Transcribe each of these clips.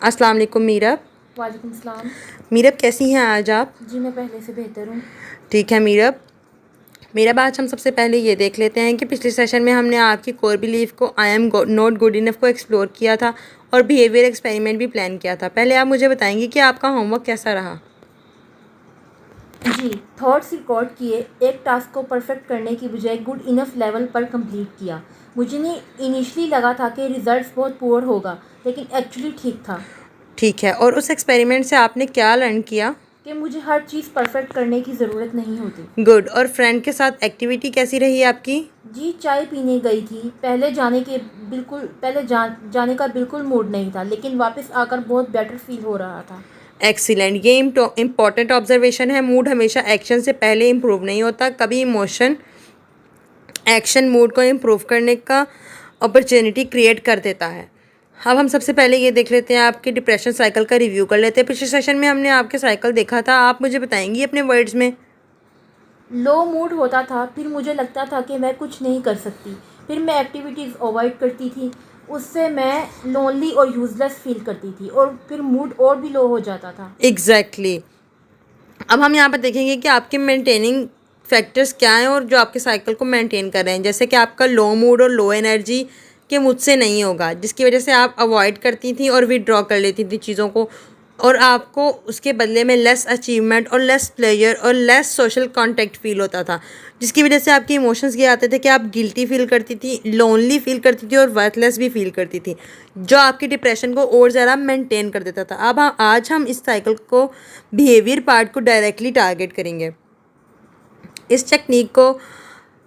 अस्सलाम वालेकुम मीरब। वालेकुम सलाम। मीरब कैसी हैं आज आप? जी मैं पहले से बेहतर हूँ। ठीक है मीरब। मीरब आज हम सबसे पहले ये देख लेते हैं कि पिछले सेशन में हमने आपकी कोर बिलीफ को I am not good enough को एक्सप्लोर किया था और बिहेवियर एक्सपेरिमेंट भी प्लान किया था। पहले आप मुझे बताएंगे कि आपका होमवर्क कैसा रहा? जी, थॉट्स रिकॉर्ड किए। एक टास्क को परफेक्ट करने की बजाय गुड इनफ लेवल पर कंप्लीट किया। मुझे नहीं इनिशियली लगा था कि रिजल्ट्स बहुत पुअर होगा, लेकिन एक्चुअली ठीक था ठीक है, और उस एक्सपेरिमेंट से आपने क्या लर्न किया? कि मुझे हर चीज़ परफेक्ट करने की ज़रूरत नहीं होती। गुड। और फ्रेंड के साथ एक्टिविटी कैसी रही आपकी? जी, चाय पीने गई थी। जाने का बिल्कुल मूड नहीं था, लेकिन वापस आकर बहुत बेटर फील हो रहा था। एक्सीलेंट। ये इम्पॉर्टेंट ऑब्जर्वेशन है। मूड हमेशा एक्शन से पहले इम्प्रूव नहीं होता। कभी इमोशन एक्शन मूड को इम्प्रूव करने का अपॉर्चुनिटी क्रिएट कर देता है। अब हम सबसे पहले ये देख लेते हैं, आपके डिप्रेशन साइकिल का रिव्यू कर लेते हैं। पिछले सेशन में हमने आपके साइकिल देखा था, आप मुझे बताएंगी अपने वर्ड्स में? लो मूड होता था, फिर मुझे लगता था कि मैं कुछ नहीं कर सकती। फिर मैं एक्टिविटीज़ अवॉइड करती थी। उससे मैं लोनली और यूज़लेस फील करती थी, और फिर मूड और भी लो हो जाता था। एग्जैक्टली अब हम यहाँ पर देखेंगे कि आपके मेंटेनिंग फैक्टर्स क्या हैं और जो आपके साइकिल को मेंटेन कर रहे हैं। जैसे कि आपका लो मूड और लो एनर्जी के मुझसे नहीं होगा, जिसकी वजह से आप अवॉइड करती थी और विड्रॉ कर लेती थी चीज़ों को, और आपको उसके बदले में लेस अचीवमेंट और लेस प्लेजर और लेस सोशल कांटेक्ट फील होता था, जिसकी वजह से आपके इमोशंस ये आते थे कि आप गिल्टी फील करती थी, लोनली फील करती थी और वर्थलेस भी फील करती थी, जो आपकी डिप्रेशन को और ज़्यादा मेंटेन कर देता था। अब आज हम इस साइकिल को बिहेवियर पार्ट को डायरेक्टली टारगेट करेंगे। इस टेक्निक को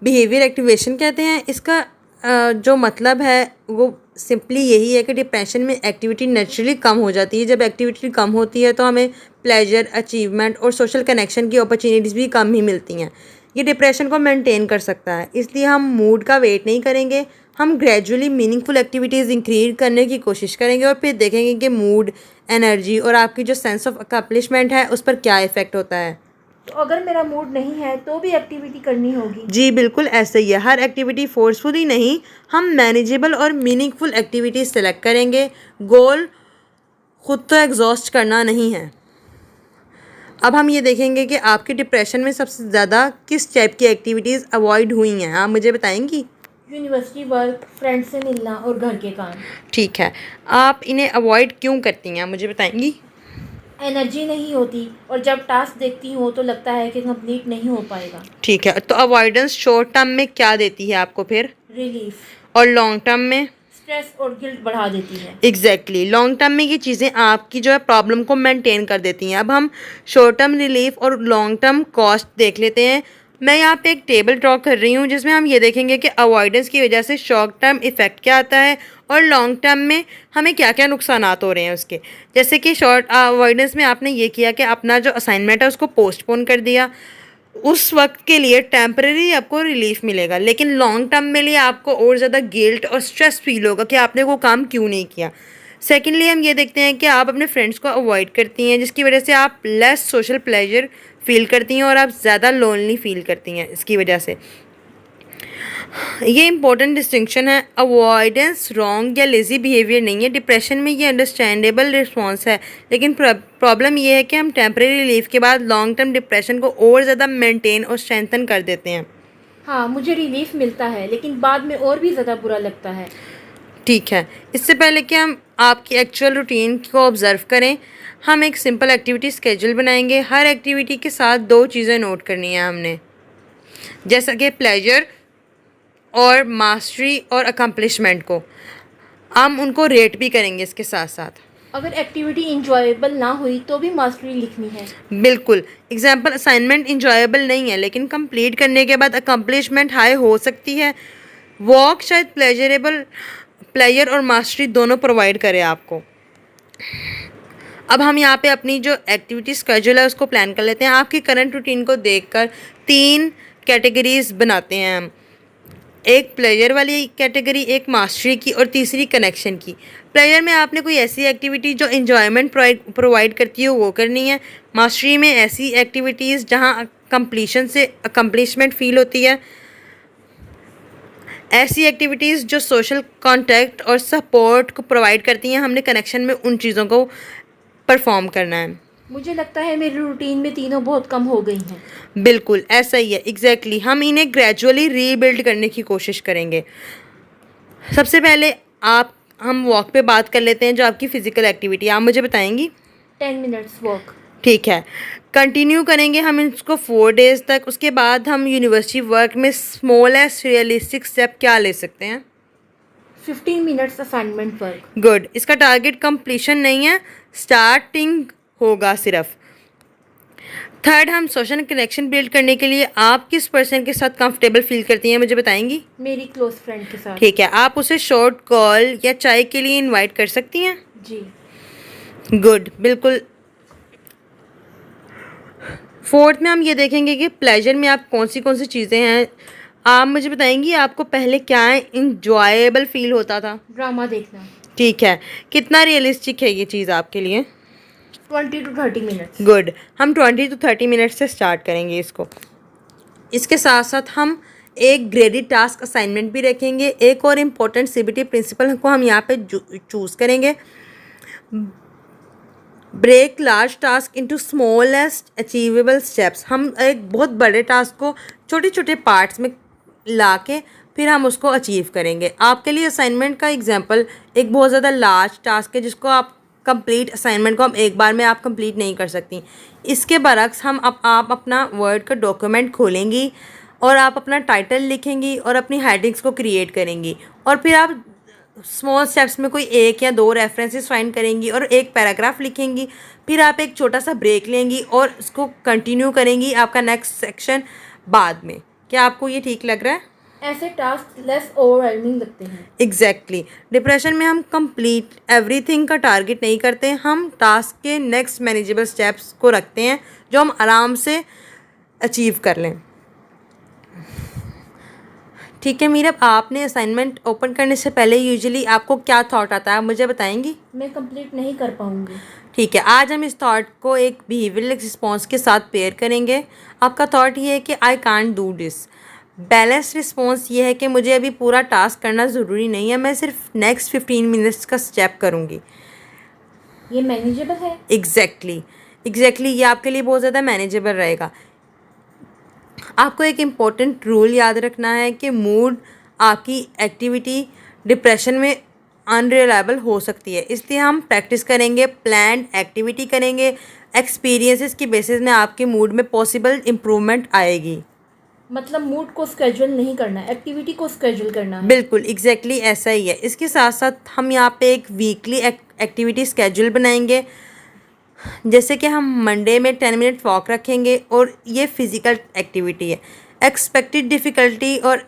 बिहेवियर एक्टिवेशन कहते हैं। इसका जो मतलब है वो सिंपली यही है कि डिप्रेशन में एक्टिविटी नेचुरली कम हो जाती है। जब एक्टिविटी कम होती है तो हमें प्लेजर, अचीवमेंट और सोशल कनेक्शन की अपॉर्चुनिटीज़ भी कम ही मिलती हैं। ये डिप्रेशन को मेंटेन कर सकता है, इसलिए हम मूड का वेट नहीं करेंगे। हम ग्रेजुअली मीनिंगफुल एक्टिविटीज़ इंक्रीज करने की कोशिश करेंगे और फिर देखेंगे कि मूड, एनर्जी और आपकी जो सेंस ऑफ अकम्पलिशमेंट है उस पर क्या इफ़ेक्ट होता है। तो अगर मेरा मूड नहीं है तो भी एक्टिविटी करनी होगी? जी बिल्कुल ऐसा ही है। हर एक्टिविटी फोर्सफुली नहीं, हम मैनेजेबल और मीनिंगफुल एक्टिविटीज सेलेक्ट करेंगे। गोल खुद तो एग्जॉस्ट करना नहीं है। अब हम ये देखेंगे कि आपके डिप्रेशन में सबसे ज़्यादा किस टाइप की एक्टिविटीज़ अवॉइड हुई हैं, आप मुझे बताएंगी? यूनिवर्सिटी वर्क, फ्रेंड से मिलना और घर के काम। ठीक है, आप इन्हें अवॉइड क्यों करती हैं, आप मुझे बताएंगी? एनर्जी नहीं होती, और जब टास्क देखती हूँ तो लगता है कि कंप्लीट नहीं हो पाएगा। ठीक है, तो अवॉइडेंस शॉर्ट टर्म में क्या देती है आपको फिर, रिलीफ। और लॉन्ग टर्म में? स्ट्रेस और गिल्ट बढ़ा देती है। एग्जैक्टली लॉन्ग टर्म में ये चीज़ें आपकी जो है प्रॉब्लम को मेंटेन कर देती हैं। अब हम शॉर्ट टर्म रिलीफ और लॉन्ग टर्म कॉस्ट देख लेते हैं। मैं यहाँ पे एक टेबल ड्रॉ कर रही हूँ जिसमें हम ये देखेंगे कि अवॉइडेंस की वजह से शॉर्ट टर्म इफेक्ट क्या आता है और लॉन्ग टर्म में हमें क्या क्या नुकसान हो रहे हैं उसके। जैसे कि शॉर्ट अवॉइडेंस में आपने ये किया कि अपना जो असाइनमेंट है उसको पोस्टपोन कर दिया, उस वक्त के लिए टेम्परेरी आपको रिलीफ मिलेगा, लेकिन लॉन्ग टर्म में लिए आपको और ज़्यादा गिल्ट और स्ट्रेस फील होगा कि आपने वो काम क्यों नहीं किया। सेकेंडली हम ये देखते हैं कि आप अपने फ्रेंड्स को अवॉइड करती हैं, जिसकी वजह से आप लेस सोशल प्लेजर फील करती हैं और आप ज़्यादा लोनली फील करती हैं इसकी वजह से। ये इंपॉर्टेंट डिस्टिंक्शन है। अवॉइडेंस रॉन्ग या लेज़ी बिहेवियर नहीं है। डिप्रेशन में ये अंडरस्टैंडेबल रिस्पॉन्स है, लेकिन प्रॉब्लम ये है कि हम टेम्परेरी रिलीफ के बाद लॉन्ग टर्म डिप्रेशन को और ज़्यादा मेंटेन और स्ट्रेंथन कर देते हैं। हाँ, मुझे रिलीफ मिलता है, लेकिन बाद में और भी ज़्यादा बुरा लगता है। ठीक है, इससे पहले कि हम आपकी एक्चुअल रूटीन को ऑब्ज़र्व करें, हम एक सिंपल एक्टिविटी स्केड्यूल बनाएंगे। हर एक्टिविटी के साथ दो चीज़ें नोट करनी है हमने, जैसा कि प्लेजर और मास्टरी और अकम्पलिशमेंट को हम उनको रेट भी करेंगे इसके साथ साथ। अगर एक्टिविटी इंजॉयबल ना हुई तो भी मास्टरी लिखनी है? बिल्कुल। एग्जाम्पल, असाइनमेंट इंजॉयबल नहीं है लेकिन कंप्लीट करने के बाद अकम्पलिशमेंट हाई हो सकती है। वॉक शायद प्लेजर और मास्टरी दोनों प्रोवाइड करे आपको। अब हम यहाँ पे अपनी जो एक्टिविटी स्केड्यूल है उसको प्लान कर लेते हैं। आपकी करंट रूटीन को देखकर 3 कैटेगरीज बनाते हैं हम, एक प्लेजर वाली कैटेगरी, एक मास्टरी की और तीसरी कनेक्शन की। प्लेजर में आपने कोई ऐसी एक्टिविटी जो इन्जॉयमेंट प्रोवाइड करती हो वो करनी है। मास्टरी में ऐसी एक्टिविटीज़ जहाँ कंप्लीशन से अकम्पलिशमेंट फील होती है। ऐसी एक्टिविटीज़ जो सोशल कॉन्टैक्ट और सपोर्ट को प्रोवाइड करती हैं, हमने कनेक्शन में उन चीज़ों को परफॉर्म करना है। मुझे लगता है मेरी रूटीन में तीनों बहुत कम हो गई हैं। बिल्कुल ऐसा ही है, एग्जैक्टली हम इन्हें ग्रेजुअली रीबिल्ड करने की कोशिश करेंगे। सबसे पहले हम वॉक पे बात कर लेते हैं, जो आपकी फ़िज़िकल एक्टिविटी आप मुझे बताएंगी। 10 मिनट्स वॉक। ठीक है, कंटिन्यू करेंगे हम इसको 4 डेज़ तक। उसके बाद हम यूनिवर्सिटी वर्क में स्मॉलेस्ट रियलिस्टिक स्टेप क्या ले सकते हैं? 15 मिनट्स असाइनमेंट वर्क। गुड, इसका टारगेट कंप्लीशन नहीं है, स्टार्टिंग होगा सिर्फ। थर्ड, हम सोशल कनेक्शन बिल्ड करने के लिए आप किस पर्सन के साथ कंफर्टेबल फील करती हैं, मुझे बताएंगी। मेरी क्लोज फ्रेंड के साथ। ठीक है, आप उसे शॉर्ट कॉल या चाय के लिए इनवाइट कर सकती हैं। जी। गुड, बिल्कुल। फोर्थ में हम ये देखेंगे कि प्लेजर में आप कौन सी चीज़ें हैं। आप मुझे बताएंगी आपको पहले क्या इंजॉयबल फील होता था? ड्रामा देखना। ठीक है, कितना रियलिस्टिक है ये चीज़ आपके लिए? 20 to 30 मिनट्स। गुड, हम 20 to 30 मिनट से स्टार्ट करेंगे इसको। इसके साथ साथ हम एक ग्रेडेड टास्क असाइनमेंट भी रखेंगे। एक और इम्पोर्टेंट सीबीटी प्रिंसिपल को हम यहाँ पे चूज़ करेंगे। Break large task into smallest achievable steps. हम एक बहुत बड़े टास्क को छोटे छोटे पार्ट्स में ला के फिर हम उसको अचीव करेंगे। आपके लिए असाइनमेंट का एग्जांपल एक बहुत ज़्यादा लार्ज टास्क है, जिसको आप कंप्लीट असाइनमेंट को हम एक बार में आप कंप्लीट नहीं कर सकती। इसके बरक्स आप अपना वर्ड का डॉक्यूमेंट खोलेंगी और आप अपना टाइटल लिखेंगी और अपनी हेडिंग्स को क्रिएट करेंगी, और फिर आप स्मॉल स्टेप्स में कोई 1 या 2 रेफरेंसेस फाइंड करेंगी और एक पैराग्राफ लिखेंगी। फिर आप एक छोटा सा ब्रेक लेंगी और इसको कंटिन्यू करेंगी आपका नेक्स्ट सेक्शन बाद में। क्या आपको ये ठीक लग रहा है? ऐसे टास्क लेस ओवरवेलमिंग लगते हैं। एग्जैक्टली। डिप्रेशन में हम कंप्लीट एवरीथिंग का टारगेट नहीं करते, हम टास्क के नेक्स्ट मैनेजेबल स्टेप्स को रखते हैं जो हम आराम से अचीव कर लें। ठीक है मीरब, आपने असाइनमेंट ओपन करने से पहले यूजुअली आपको क्या थॉट आता है, मुझे बताएंगी? मैं कंप्लीट नहीं कर पाऊंगी। ठीक है, आज हम इस थॉट को एक बिहेवियरल रिस्पॉन्स के साथ पेयर करेंगे। आपका थॉट ये है कि I can't do this. Balance response ये है कि मुझे अभी पूरा टास्क करना ज़रूरी नहीं है, मैं सिर्फ नेक्स्ट 15 मिनट्स का स्टेप करूँगी। ये मैनेजेबल है। एग्जैक्टली ये आपके लिए बहुत ज़्यादा मैनेजेबल रहेगा। आपको एक इम्पोर्टेंट रूल याद रखना है कि मूड आपकी एक्टिविटी डिप्रेशन में अनरिलायबल हो सकती है, इसलिए हम प्रैक्टिस करेंगे, प्लान्ड एक्टिविटी करेंगे। एक्सपीरियंसेस की बेसिस में आपके मूड में पॉसिबल इम्प्रूवमेंट आएगी। मतलब मूड को स्केड्यूल नहीं करना, एक्टिविटी को स्केड्यूल करना है। बिल्कुल एग्जैक्टली ऐसा ही है। इसके साथ साथ हम यहाँ पे एक वीकली एक्टिविटी स्केड्यूल बनाएंगे, जैसे कि हम मंडे में 10 मिनट वॉक रखेंगे और ये फिज़िकल एक्टिविटी है। एक्सपेक्टेड डिफ़िकल्टी और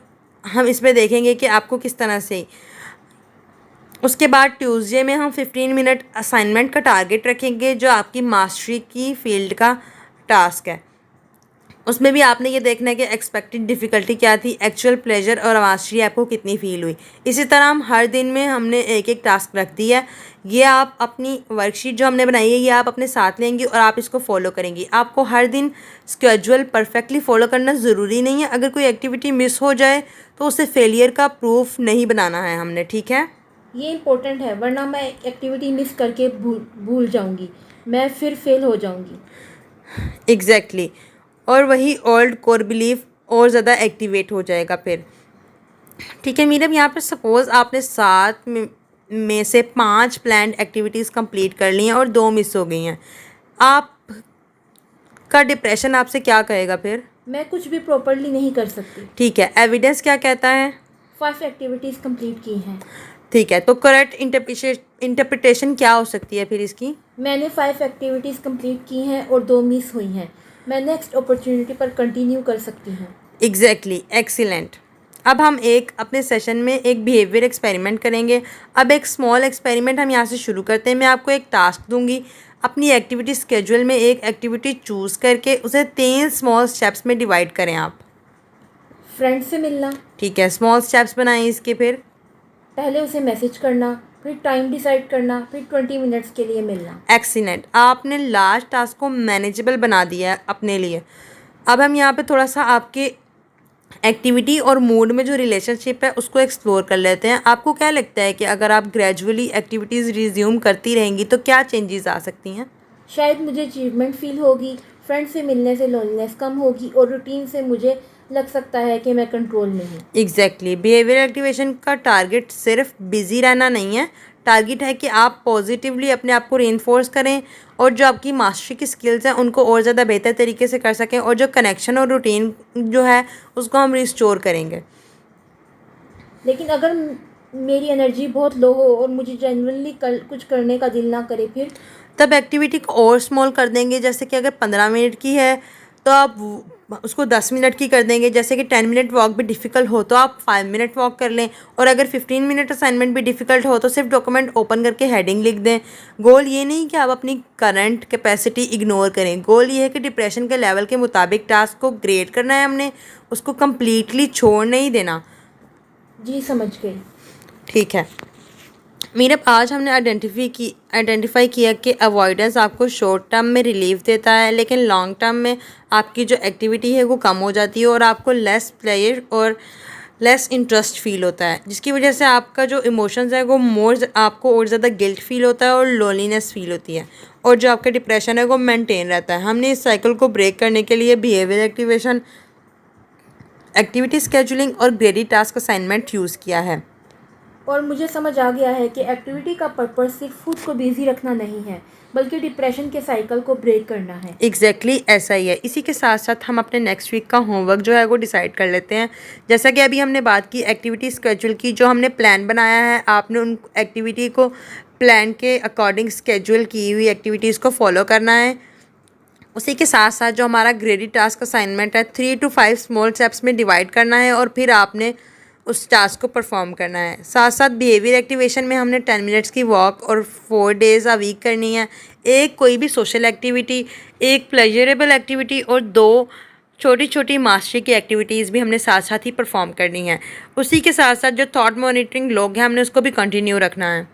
हम इसमें देखेंगे कि आपको किस तरह से। उसके बाद ट्यूसडे में हम 15 मिनट असाइनमेंट का टारगेट रखेंगे, जो आपकी मास्टरी की फील्ड का टास्क है। उसमें भी आपने ये देखना है कि एक्सपेक्टेड डिफ़िकल्टी क्या थी, एक्चुअल प्लेजर और मास्टरी आपको कितनी फ़ील हुई। इसी तरह हम हर दिन में हमने एक एक टास्क रख दी है। ये आप अपनी वर्कशीट जो हमने बनाई है ये आप अपने साथ लेंगी और आप इसको फॉलो करेंगी। आपको हर दिन स्केड्यूल परफेक्टली फॉलो करना ज़रूरी नहीं है। अगर कोई एक्टिविटी मिस हो जाए तो उसे फेलियर का प्रूफ नहीं बनाना है हमने, ठीक है? ये इम्पोर्टेंट है, वरना मैं एक्टिविटी मिस करके भूल जाऊंगी, मैं फिर फेल हो जाऊंगी। एग्जैक्टली और वही ओल्ड कोर बिलीफ और ज़्यादा एक्टिवेट हो जाएगा फिर। ठीक है मीरब, यहाँ पर सपोज़ आपने 7 में से 5 प्लान्ड एक्टिविटीज़ कंप्लीट कर ली हैं और 2 मिस हो गई हैं। आपका डिप्रेशन आपसे क्या कहेगा फिर? मैं कुछ भी प्रॉपरली नहीं कर सकती। ठीक है, एविडेंस क्या कहता है? 5 एक्टिविटीज़ कंप्लीट की हैं। ठीक है, तो करेक्ट इंटरप्रिटेशन क्या हो सकती है फिर इसकी? मैंने 5 एक्टिविटीज़ कंप्लीट की हैं और 2 मिस हुई हैं, मैं नेक्स्ट अपॉर्चुनिटी पर कंटिन्यू कर सकती हूँ। Exactly, excellent. अब हम अपने सेशन में एक बिहेवियर एक्सपेरिमेंट करेंगे। अब एक स्मॉल एक्सपेरिमेंट हम यहाँ से शुरू करते हैं। मैं आपको एक टास्क दूंगी, अपनी एक्टिविटी स्केड्यूल में एक एक्टिविटी चूज़ करके उसे 3 स्मॉल स्टेप्स में डिवाइड करें आप। फ्रेंड से मिलना। ठीक है, स्मॉल स्टेप्स बनाएं इसके। फिर पहले उसे मैसेज करना, फिर टाइम डिसाइड करना, फिर 20 मिनट्स के लिए मिलना। एक्सीलेंट, आपने लास्ट टास्क को मैनेजेबल बना दिया है अपने लिए। अब हम यहाँ पे थोड़ा सा आपके एक्टिविटी और मूड में जो रिलेशनशिप है उसको एक्सप्लोर कर लेते हैं। आपको क्या लगता है कि अगर आप ग्रेजुअली एक्टिविटीज़ रिज्यूम करती रहेंगी तो क्या चेंजेस आ सकती हैं? शायद मुझे अचीवमेंट फील होगी, फ्रेंड से मिलने से लोनलीनेस कम होगी और रूटीन से मुझे लग सकता है कि मैं कंट्रोल में हूँ। एग्जैक्टली बिहेवियर एक्टिवेशन का टारगेट सिर्फ बिजी रहना नहीं है, टारगेट है कि आप पॉजिटिवली अपने आप को रेनफोर्स करें और जो आपकी मास्टरी की स्किल्स हैं उनको और ज़्यादा बेहतर तरीके से कर सकें, और जो कनेक्शन और रूटीन जो है उसको हम रिस्टोर करेंगे। लेकिन अगर मेरी एनर्जी बहुत लो हो और मुझे जेन्युइनली कुछ करने का दिल ना करे फिर? तब एक्टिविटी को और स्मॉल कर देंगे, जैसे कि अगर 15 मिनट की है तो आप उसको 10 मिनट की कर देंगे। जैसे कि 10 मिनट वॉक भी डिफ़िकल्ट हो तो आप 5 मिनट वॉक कर लें, और अगर 15 मिनट असाइनमेंट भी डिफ़िकल्ट हो तो सिर्फ डॉक्यूमेंट ओपन करके हेडिंग लिख दें। गोल ये नहीं कि आप अपनी करंट कैपेसिटी इग्नोर करें, गोल ये है कि डिप्रेशन के लेवल के मुताबिक टास्क को ग्रेड करना है, हमने उसको कम्प्लीटली छोड़ नहीं देना। जी समझ गई। ठीक है मीरब, आज हमने आइडेंटिफाई किया कि अवॉइडेंस आपको शॉर्ट टर्म में रिलीफ देता है, लेकिन लॉन्ग टर्म में आपकी जो एक्टिविटी है वो कम हो जाती है और आपको लेस प्लेजर और लेस इंटरेस्ट फील होता है, जिसकी वजह से आपका जो इमोशंस है वो आपको और ज़्यादा गिल्ट फील होता है और लोनलीनेस फील होती है, और जो आपका डिप्रेशन है वो मेंटेन रहता है। हमने इस साइकिल को ब्रेक करने के लिए बिहेवियर एक्टिवेशन, एक्टिविटी स्केजुलिंग और ग्रेडी टास्क असाइनमेंट यूज़ किया है। और मुझे समझ आ गया है कि एक्टिविटी का पर्पस सिर्फ खुद को बिजी रखना नहीं है, बल्कि डिप्रेशन के साइकिल को ब्रेक करना है। एग्जैक्टली ऐसा ही है। इसी के साथ साथ हम अपने नेक्स्ट वीक का होमवर्क जो है वो डिसाइड कर लेते हैं। जैसा कि अभी हमने बात की एक्टिविटी स्केड्यूल की, जो हमने प्लान बनाया है आपने उन एक्टिविटी को प्लान के अकॉर्डिंग स्केड्यूल की हुई एक्टिविटीज़ को फॉलो करना है। उसी के साथ साथ जो हमारा ग्रेडी टास्क असाइनमेंट है 3 to 5 स्मॉल स्टेप्स में डिवाइड करना है और फिर आपने उस टास्क को परफॉर्म करना है। साथ साथ बिहेवियर एक्टिवेशन में हमने 10 मिनट्स की वॉक और 4 days अ वीक करनी है। एक कोई भी सोशल एक्टिविटी, एक प्लेजरेबल एक्टिविटी और 2 छोटी छोटी मास्टरी की एक्टिविटीज़ भी हमने साथ साथ ही परफॉर्म करनी है। उसी के साथ साथ जो थॉट मॉनिटरिंग लॉग है हमने उसको भी कंटिन्यू रखना है।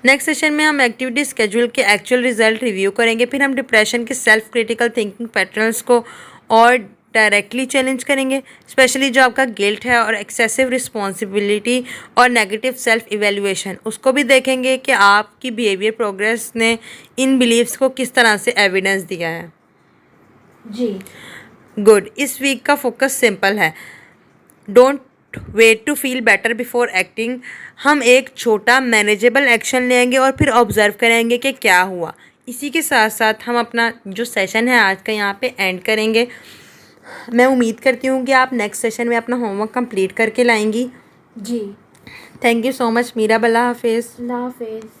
नेक्स्ट सेशन में हम एक्टिविटी स्केड्यूल के एक्चुअल रिजल्ट रिव्यू करेंगे, फिर हम डिप्रेशन के सेल्फ क्रिटिकल थिंकिंग पैटर्न्स को और डायरेक्टली चैलेंज करेंगे, स्पेशली जो आपका गिल्ट है और एक्सेसिव रिस्पॉन्सिबिलिटी और नेगेटिव सेल्फ इवेल्युएशन, उसको भी देखेंगे कि आपकी बिहेवियर प्रोग्रेस ने इन बिलीव्स को किस तरह से एविडेंस दिया है। जी गुड। इस वीक का फोकस सिंपल है, don't wait to feel better before acting. हम एक छोटा मैनेजेबल एक्शन लेंगे और फिर ऑब्जर्व करेंगे कि क्या हुआ। इसी के साथ साथ हम अपना जो सेशन है आज का यहाँ पे एंड करेंगे। मैं उम्मीद करती हूँ कि आप नेक्स्ट सेशन में अपना होमवर्क कंप्लीट करके लाएंगी। जी thank you so much Meera, अल्लाह हाफिज़। अल्लाह हाफिज़।